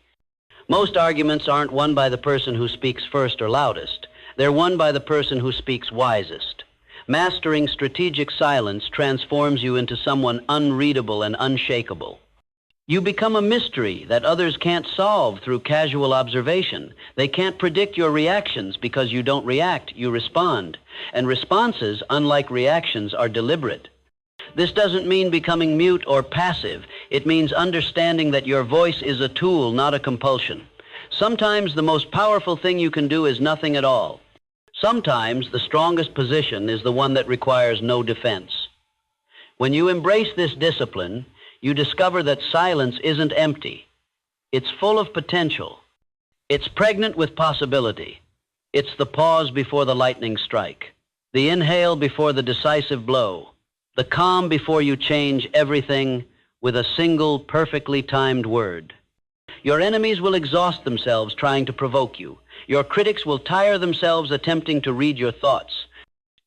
Most arguments aren't won by the person who speaks first or loudest. They're won by the person who speaks wisest. Mastering strategic silence transforms you into someone unreadable and unshakable. You become a mystery that others can't solve through casual observation. They can't predict your reactions because you don't react, you respond. And responses, unlike reactions, are deliberate. This doesn't mean becoming mute or passive. It means understanding that your voice is a tool, not a compulsion. Sometimes the most powerful thing you can do is nothing at all. Sometimes the strongest position is the one that requires no defense. When you embrace this discipline, you discover that silence isn't empty. It's full of potential. It's pregnant with possibility. It's the pause before the lightning strike, the inhale before the decisive blow, the calm before you change everything with a single perfectly timed word. Your enemies will exhaust themselves trying to provoke you. Your critics will tire themselves attempting to read your thoughts.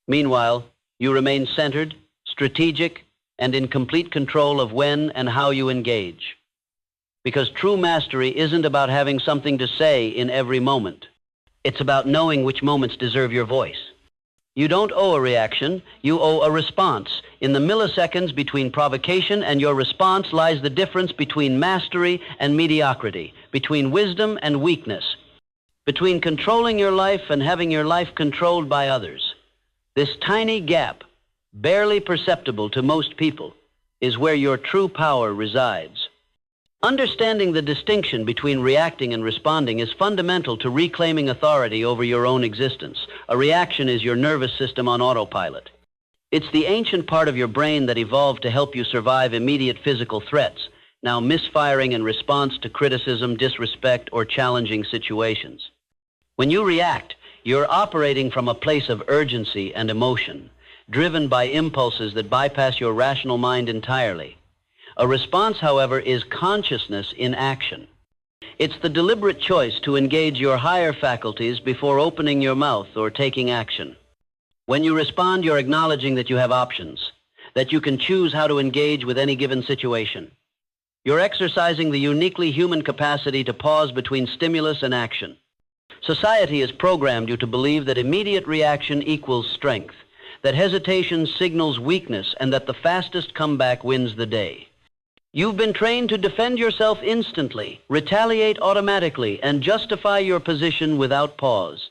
Meanwhile, you remain centered, strategic, and in complete control of when and how you engage. Because true mastery isn't about having something to say in every moment. It's about knowing which moments deserve your voice. You don't owe a reaction, you owe a response. In the milliseconds between provocation and your response lies the difference between mastery and mediocrity, between wisdom and weakness, between controlling your life and having your life controlled by others. This tiny gap, barely perceptible to most people, is where your true power resides. Understanding the distinction between reacting and responding is fundamental to reclaiming authority over your own existence. A reaction is your nervous system on autopilot. It's the ancient part of your brain that evolved to help you survive immediate physical threats, now misfiring in response to criticism, disrespect, or challenging situations. When you react, you're operating from a place of urgency and emotion, driven by impulses that bypass your rational mind entirely. A response, however, is consciousness in action. It's the deliberate choice to engage your higher faculties before opening your mouth or taking action. When you respond, you're acknowledging that you have options, that you can choose how to engage with any given situation. You're exercising the uniquely human capacity to pause between stimulus and action. Society has programmed you to believe that immediate reaction equals strength, that hesitation signals weakness, and that the fastest comeback wins the day. You've been trained to defend yourself instantly, retaliate automatically, and justify your position without pause.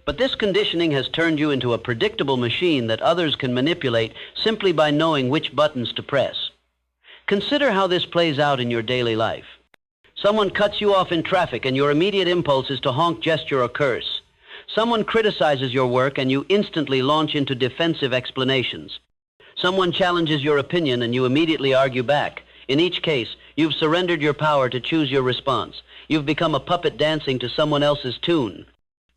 But this conditioning has turned you into a predictable machine that others can manipulate simply by knowing which buttons to press. Consider how this plays out in your daily life. Someone cuts you off in traffic and your immediate impulse is to honk, gesture, or curse. Someone criticizes your work and you instantly launch into defensive explanations. Someone challenges your opinion and you immediately argue back. In each case, you've surrendered your power to choose your response. You've become a puppet dancing to someone else's tune.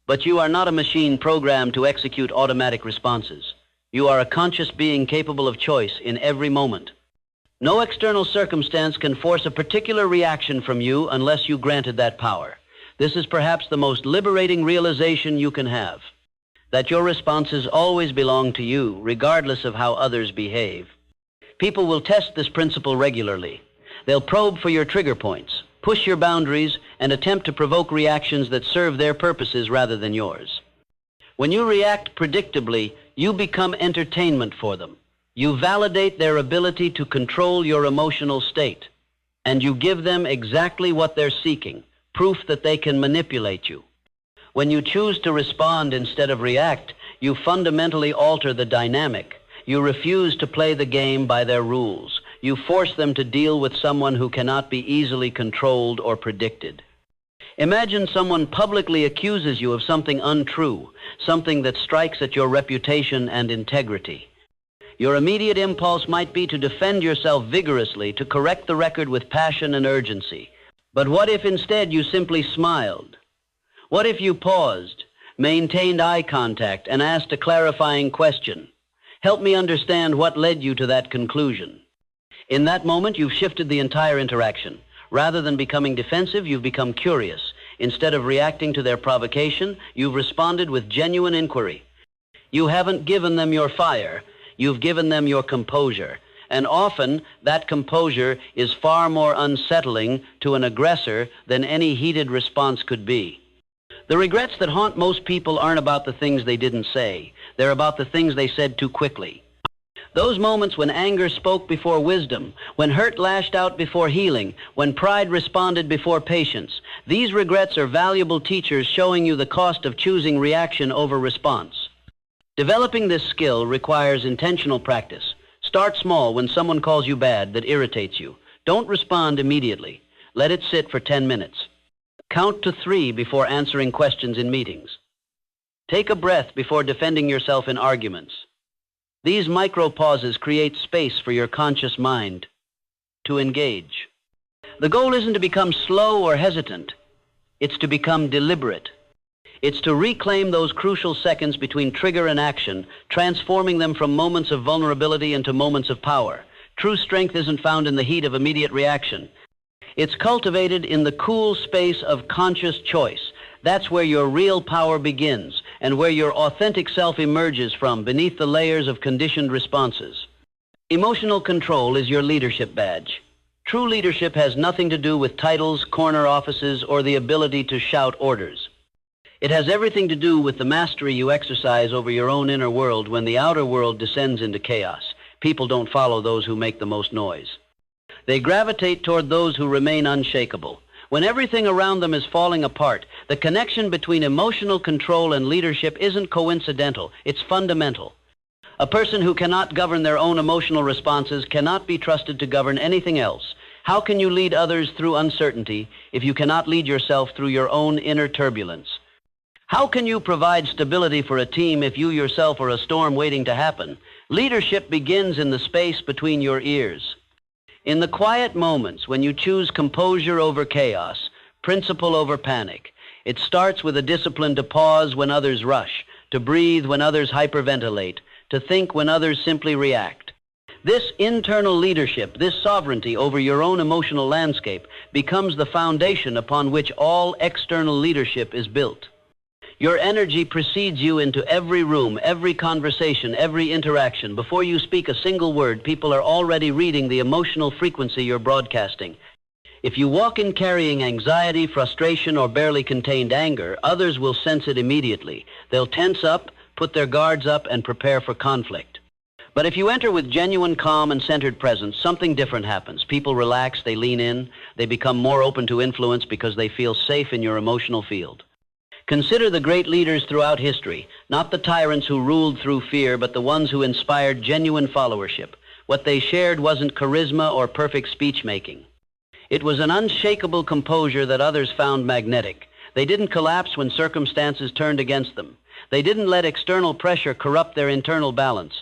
But you are not a machine programmed to execute automatic responses. You are a conscious being capable of choice in every moment. No external circumstance can force a particular reaction from you unless you granted that power. This is perhaps the most liberating realization you can have, that your responses always belong to you, regardless of how others behave. People will test this principle regularly. They'll probe for your trigger points, push your boundaries, and attempt to provoke reactions that serve their purposes rather than yours. When you react predictably, you become entertainment for them. You validate their ability to control your emotional state, and you give them exactly what they're seeking, proof that they can manipulate you. When you choose to respond instead of react, you fundamentally alter the dynamic. You refuse to play the game by their rules. You force them to deal with someone who cannot be easily controlled or predicted. Imagine someone publicly accuses you of something untrue, something that strikes at your reputation and integrity. Your immediate impulse might be to defend yourself vigorously, to correct the record with passion and urgency. But what if instead you simply smiled? What if you paused, maintained eye contact, and asked a clarifying question? Help me understand what led you to that conclusion. In that moment, you've shifted the entire interaction. Rather than becoming defensive, you've become curious. Instead of reacting to their provocation, you've responded with genuine inquiry. You haven't given them your fire, you've given them your composure. And often, that composure is far more unsettling to an aggressor than any heated response could be. The regrets that haunt most people aren't about the things they didn't say. They're about the things they said too quickly. Those moments when anger spoke before wisdom, when hurt lashed out before healing, when pride responded before patience. These regrets are valuable teachers showing you the cost of choosing reaction over response. Developing this skill requires intentional practice. Start small when someone calls you bad that irritates you. Don't respond immediately. Let it sit for 10 minutes. Count to 3 before answering questions in meetings. Take a breath before defending yourself in arguments. These micro-pauses create space for your conscious mind to engage. The goal isn't to become slow or hesitant. It's to become deliberate. It's to reclaim those crucial seconds between trigger and action, transforming them from moments of vulnerability into moments of power. True strength isn't found in the heat of immediate reaction. It's cultivated in the cool space of conscious choice. That's where your real power begins and where your authentic self emerges from, beneath the layers of conditioned responses. Emotional control is your leadership badge. True leadership has nothing to do with titles, corner offices, or the ability to shout orders. It has everything to do with the mastery you exercise over your own inner world when the outer world descends into chaos. People don't follow those who make the most noise. They gravitate toward those who remain unshakable. When everything around them is falling apart, the connection between emotional control and leadership isn't coincidental, it's fundamental. A person who cannot govern their own emotional responses cannot be trusted to govern anything else. How can you lead others through uncertainty if you cannot lead yourself through your own inner turbulence? How can you provide stability for a team if you yourself are a storm waiting to happen? Leadership begins in the space between your ears. In the quiet moments when you choose composure over chaos, principle over panic, it starts with a discipline to pause when others rush, to breathe when others hyperventilate, to think when others simply react. This internal leadership, this sovereignty over your own emotional landscape, becomes the foundation upon which all external leadership is built. Your energy precedes you into every room, every conversation, every interaction. Before you speak a single word, people are already reading the emotional frequency you're broadcasting. If you walk in carrying anxiety, frustration, or barely contained anger, others will sense it immediately. They'll tense up, put their guards up, and prepare for conflict. But if you enter with genuine calm and centered presence, something different happens. People relax, they lean in, they become more open to influence because they feel safe in your emotional field. Consider the great leaders throughout history, not the tyrants who ruled through fear, but the ones who inspired genuine followership. What they shared wasn't charisma or perfect speech-making. It was an unshakable composure that others found magnetic. They didn't collapse when circumstances turned against them. They didn't let external pressure corrupt their internal balance.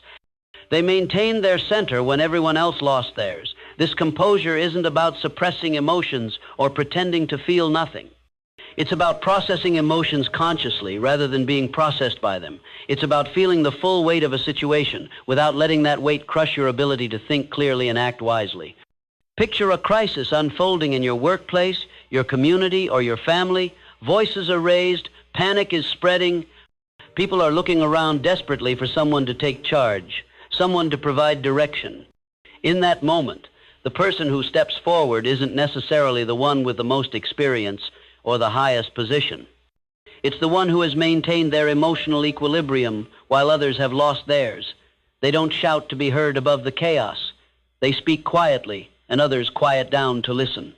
They maintained their center when everyone else lost theirs. This composure isn't about suppressing emotions or pretending to feel nothing. It's about processing emotions consciously rather than being processed by them. It's about feeling the full weight of a situation without letting that weight crush your ability to think clearly and act wisely. Picture a crisis unfolding in your workplace, your community, or your family. Voices are raised, panic is spreading. People are looking around desperately for someone to take charge, someone to provide direction. In that moment, the person who steps forward isn't necessarily the one with the most experience or the highest position. It's the one who has maintained their emotional equilibrium while others have lost theirs. They don't shout to be heard above the chaos. They speak quietly, and others quiet down to listen.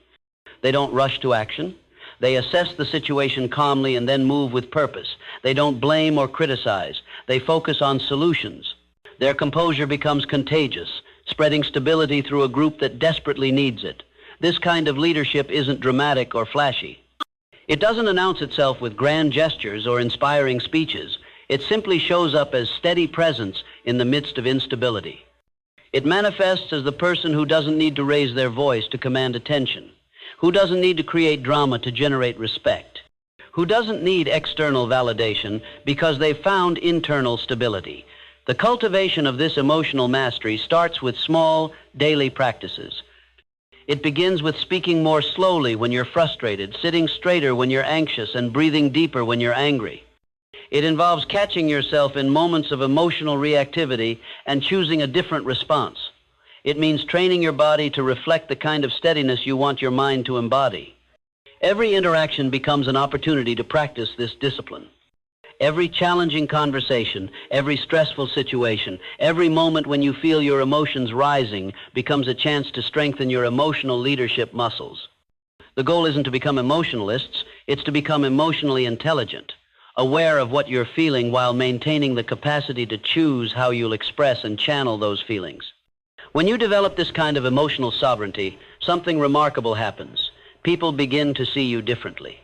They don't rush to action. They assess the situation calmly and then move with purpose. They don't blame or criticize. They focus on solutions. Their composure becomes contagious, spreading stability through a group that desperately needs it. This kind of leadership isn't dramatic or flashy. It doesn't announce itself with grand gestures or inspiring speeches. It simply shows up as steady presence in the midst of instability. It manifests as the person who doesn't need to raise their voice to command attention, who doesn't need to create drama to generate respect, who doesn't need external validation because they've found internal stability. The cultivation of this emotional mastery starts with small, daily practices. It begins with speaking more slowly when you're frustrated, sitting straighter when you're anxious, and breathing deeper when you're angry. It involves catching yourself in moments of emotional reactivity and choosing a different response. It means training your body to reflect the kind of steadiness you want your mind to embody. Every interaction becomes an opportunity to practice this discipline. Every challenging conversation, every stressful situation, every moment when you feel your emotions rising becomes a chance to strengthen your emotional leadership muscles. The goal isn't to become emotionalists, it's to become emotionally intelligent, aware of what you're feeling while maintaining the capacity to choose how you'll express and channel those feelings. When you develop this kind of emotional sovereignty, something remarkable happens. People begin to see you differently.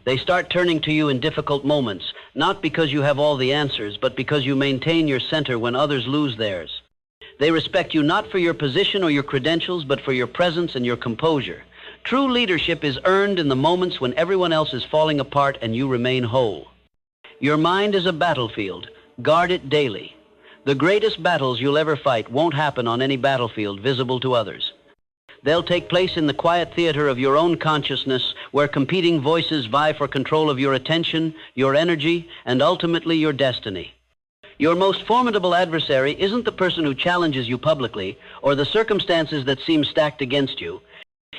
They start turning to you in difficult moments, not because you have all the answers, but because you maintain your center when others lose theirs. They respect you not for your position or your credentials, but for your presence and your composure. True leadership is earned in the moments when everyone else is falling apart and you remain whole. Your mind is a battlefield. Guard it daily. The greatest battles you'll ever fight won't happen on any battlefield visible to others. They'll take place in the quiet theater of your own consciousness, where competing voices vie for control of your attention, your energy, and ultimately your destiny. Your most formidable adversary isn't the person who challenges you publicly or the circumstances that seem stacked against you.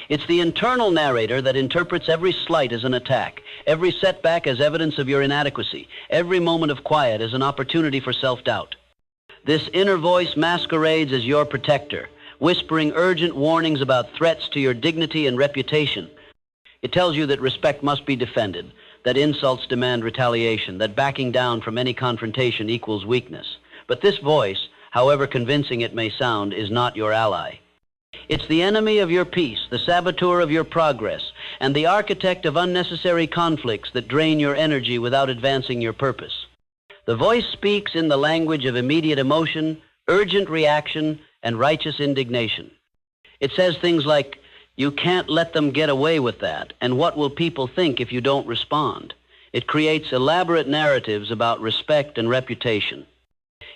It's the internal narrator that interprets every slight as an attack, every setback as evidence of your inadequacy, every moment of quiet as an opportunity for self-doubt. This inner voice masquerades as your protector, whispering urgent warnings about threats to your dignity and reputation. It tells you that respect must be defended, that insults demand retaliation, that backing down from any confrontation equals weakness. But this voice, however convincing it may sound, is not your ally. It's the enemy of your peace, the saboteur of your progress, and the architect of unnecessary conflicts that drain your energy without advancing your purpose. The voice speaks in the language of immediate emotion, urgent reaction, and righteous indignation. It says things like, "You can't let them get away with that, and what will people think if you don't respond?" It creates elaborate narratives about respect and reputation.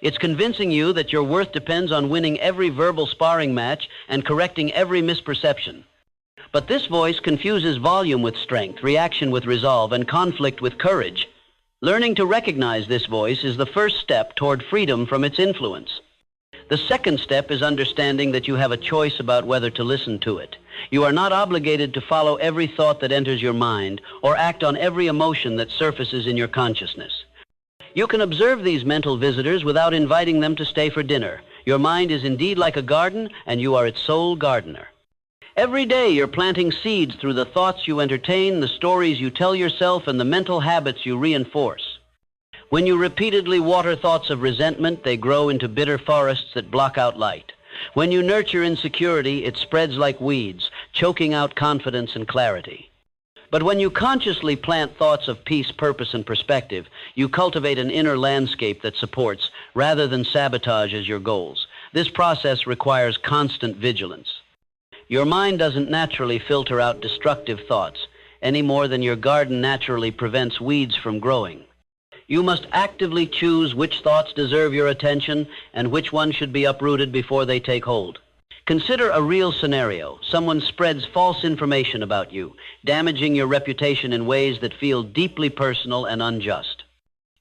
It's convincing you that your worth depends on winning every verbal sparring match and correcting every misperception. But this voice confuses volume with strength, reaction with resolve, and conflict with courage. Learning to recognize this voice is the first step toward freedom from its influence. The second step is understanding that you have a choice about whether to listen to it. You are not obligated to follow every thought that enters your mind or act on every emotion that surfaces in your consciousness. You can observe these mental visitors without inviting them to stay for dinner. Your mind is indeed like a garden, and you are its sole gardener. Every day you're planting seeds through the thoughts you entertain, the stories you tell yourself, and the mental habits you reinforce. When you repeatedly water thoughts of resentment, they grow into bitter forests that block out light. When you nurture insecurity, it spreads like weeds, choking out confidence and clarity. But when you consciously plant thoughts of peace, purpose, and perspective, you cultivate an inner landscape that supports, rather than sabotages your goals. This process requires constant vigilance. Your mind doesn't naturally filter out destructive thoughts, any more than your garden naturally prevents weeds from growing. You must actively choose which thoughts deserve your attention and which ones should be uprooted before they take hold. Consider a real scenario. Someone spreads false information about you, damaging your reputation in ways that feel deeply personal and unjust.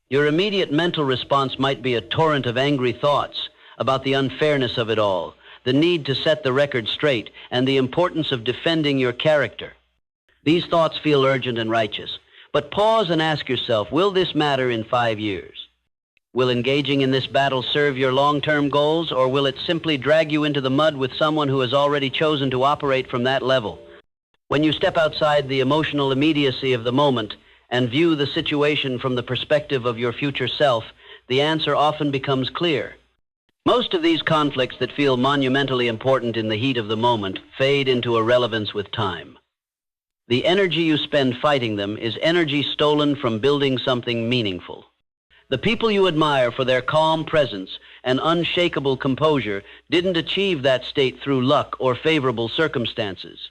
Your immediate mental response might be a torrent of angry thoughts about the unfairness of it all, the need to set the record straight, and the importance of defending your character. These thoughts feel urgent and righteous, but pause and ask yourself, will this matter in 5 years? Will engaging in this battle serve your long-term goals, or will it simply drag you into the mud with someone who has already chosen to operate from that level? When you step outside the emotional immediacy of the moment and view the situation from the perspective of your future self, the answer often becomes clear. Most of these conflicts that feel monumentally important in the heat of the moment fade into irrelevance with time. The energy you spend fighting them is energy stolen from building something meaningful. The people you admire for their calm presence and unshakable composure didn't achieve that state through luck or favorable circumstances.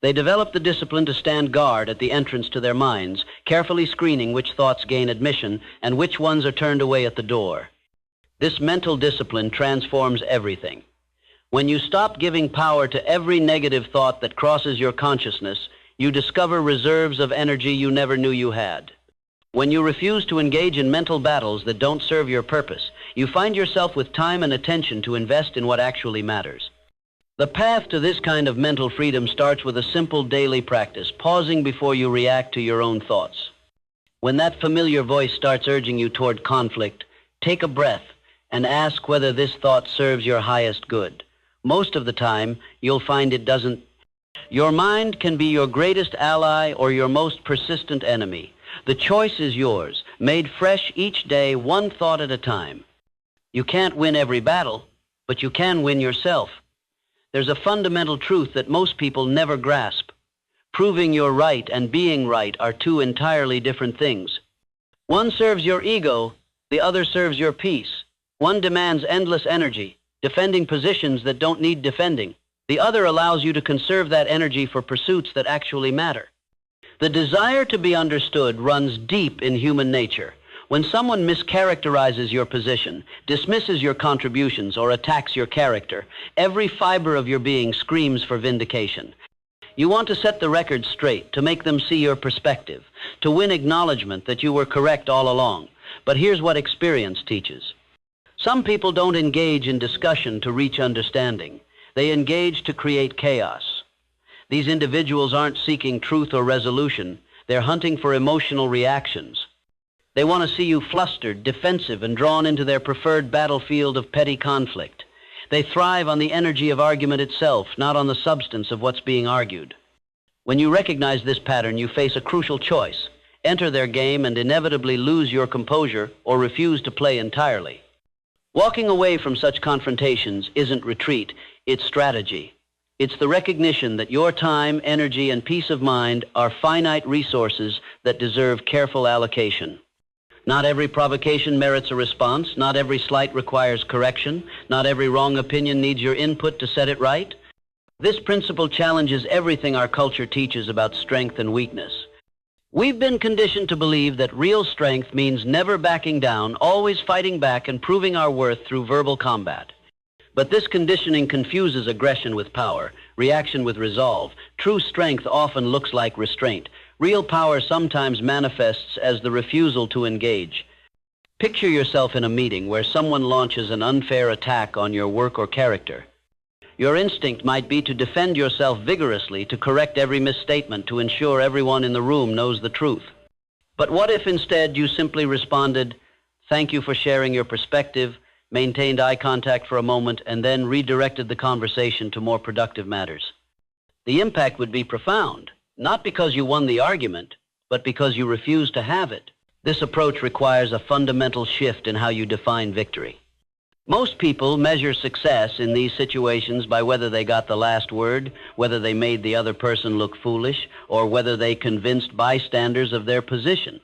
They developed the discipline to stand guard at the entrance to their minds, carefully screening which thoughts gain admission and which ones are turned away at the door. This mental discipline transforms everything. When you stop giving power to every negative thought that crosses your consciousness, you discover reserves of energy you never knew you had. When you refuse to engage in mental battles that don't serve your purpose, you find yourself with time and attention to invest in what actually matters. The path to this kind of mental freedom starts with a simple daily practice, pausing before you react to your own thoughts. When that familiar voice starts urging you toward conflict, take a breath and ask whether this thought serves your highest good. Most of the time, you'll find it doesn't. Your mind can be your greatest ally or your most persistent enemy. The choice is yours, made fresh each day, one thought at a time. You can't win every battle, but you can win yourself. There's a fundamental truth that most people never grasp. Proving you're right and being right are two entirely different things. One serves your ego, the other serves your peace. One demands endless energy, defending positions that don't need defending. The other allows you to conserve that energy for pursuits that actually matter. The desire to be understood runs deep in human nature. When someone mischaracterizes your position, dismisses your contributions, or attacks your character, every fiber of your being screams for vindication. You want to set the record straight, to make them see your perspective, to win acknowledgement that you were correct all along. But here's what experience teaches. Some people don't engage in discussion to reach understanding. They engage to create chaos. These individuals aren't seeking truth or resolution. They're hunting for emotional reactions. They want to see you flustered, defensive, and drawn into their preferred battlefield of petty conflict. They thrive on the energy of argument itself, not on the substance of what's being argued. When you recognize this pattern, you face a crucial choice. Enter their game and inevitably lose your composure or refuse to play entirely. Walking away from such confrontations isn't retreat, it's strategy. It's the recognition that your time, energy, and peace of mind are finite resources that deserve careful allocation. Not every provocation merits a response. Not every slight requires correction. Not every wrong opinion needs your input to set it right. This principle challenges everything our culture teaches about strength and weakness. We've been conditioned to believe that real strength means never backing down, always fighting back and proving our worth through verbal combat. But this conditioning confuses aggression with power, reaction with resolve. True strength often looks like restraint. Real power sometimes manifests as the refusal to engage. Picture yourself in a meeting where someone launches an unfair attack on your work or character. Your instinct might be to defend yourself vigorously, to correct every misstatement, to ensure everyone in the room knows the truth. But what if instead you simply responded, "Thank you for sharing your perspective," maintained eye contact for a moment, and then redirected the conversation to more productive matters? The impact would be profound, not because you won the argument, but because you refused to have it. This approach requires a fundamental shift in how you define victory. Most people measure success in these situations by whether they got the last word, whether they made the other person look foolish, or whether they convinced bystanders of their position.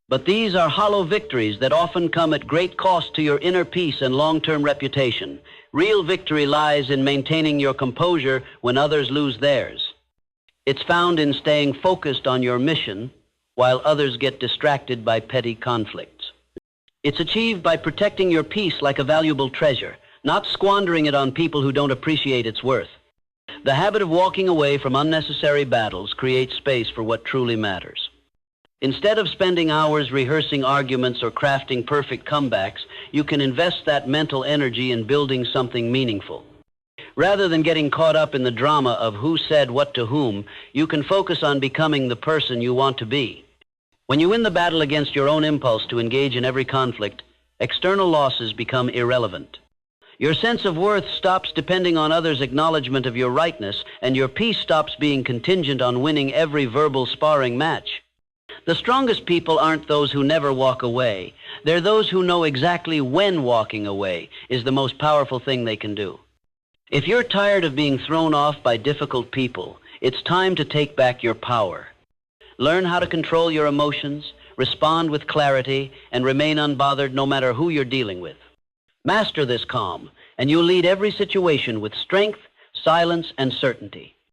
But these are hollow victories that often come at great cost to your inner peace and long-term reputation. Real victory lies in maintaining your composure when others lose theirs. It's found in staying focused on your mission while others get distracted by petty conflicts. It's achieved by protecting your peace like a valuable treasure, not squandering it on people who don't appreciate its worth. The habit of walking away from unnecessary battles creates space for what truly matters. Instead of spending hours rehearsing arguments or crafting perfect comebacks, you can invest that mental energy in building something meaningful. Rather than getting caught up in the drama of who said what to whom, you can focus on becoming the person you want to be. When you win the battle against your own impulse to engage in every conflict, external losses become irrelevant. Your sense of worth stops depending on others' acknowledgement of your rightness, and your peace stops being contingent on winning every verbal sparring match. The strongest people aren't those who never walk away. They're those who know exactly when walking away is the most powerful thing they can do. If you're tired of being thrown off by difficult people, it's time to take back your power. Learn how to control your emotions, respond with clarity, and remain unbothered no matter who you're dealing with. Master this calm, and you'll lead every situation with strength, silence, and certainty.